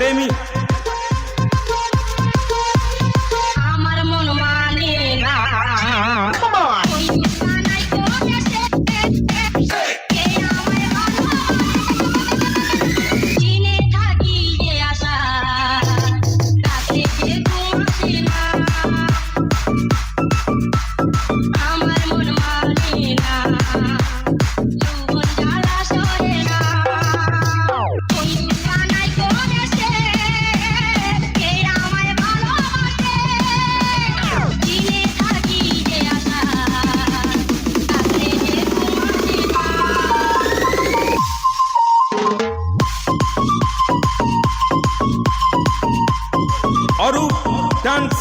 Academy. আমার মন মানে না চিনে থাকি যে আশা তাতে যে ঘুমাসি না। আমার মন মানে না যৌবন জ্বালা সহে না। ওই ঠিকানায় কোন এসে কে আমায় ভালোবাসে চিনে থাকি যে আশা তাতে যে ঘুমাসি না। Arup dance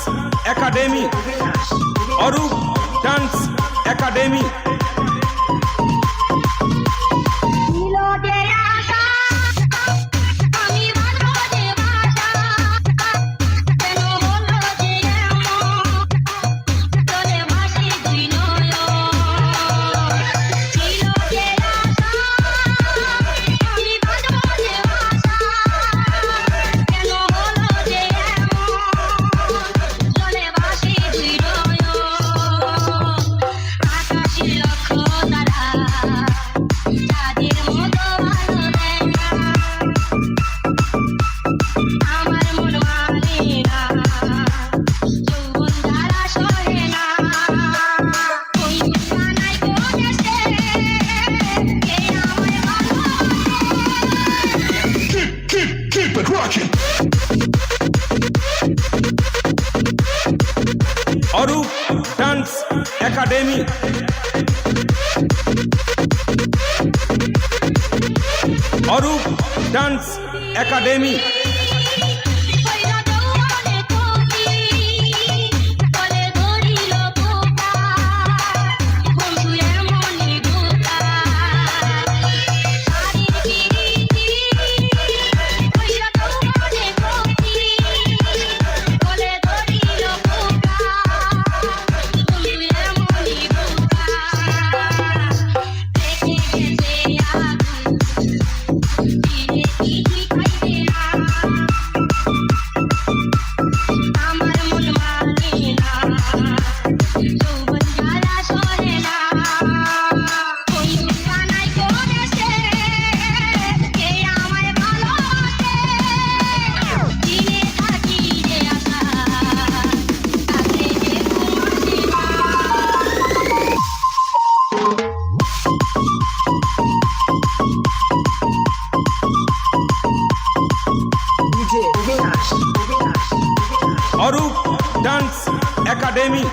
academy, Arup dance academy. ছিল যে আশা আমি বাঁধব যে বাসা কেন হলো যে এমন চলে ভাসি দুই নয়ন। ছিল যে আশা আমি বাঁধব যে বাসা কেন হলো যে এমন চলে ভাসি দুই নয়ন। আকাশের লক্ষ্য তারা চাঁদের মতো ভালো দেয় না। আমার মন মানে না যৌবন জ্বালা সহে না। ওই ঠিকানায় কোন এসে কে আমায় ভালোবাসে Keep it rocking. Arup dance academy, Arup dance academy. কইরা যৌবনে তোকি বলে ধরিল পোকা বন্ধু এমনই বোকা। শাড়ির পিরিতি কইরা যৌবনে তোকি বলে ধরিল পোকা বন্ধু এমনই বোকা। দেখে গেছে আগুন দিনে কিছুই খাইবে না। আমার মন মানে না যৌবন জ্বালা সহে না। ওই ঠিকানায় কোন এসে কে আমায় ভালোবাসে চিনে থাকি যে আশা তাতে যে ঘুমাসি না। DJ Avinash. Arup dance academy.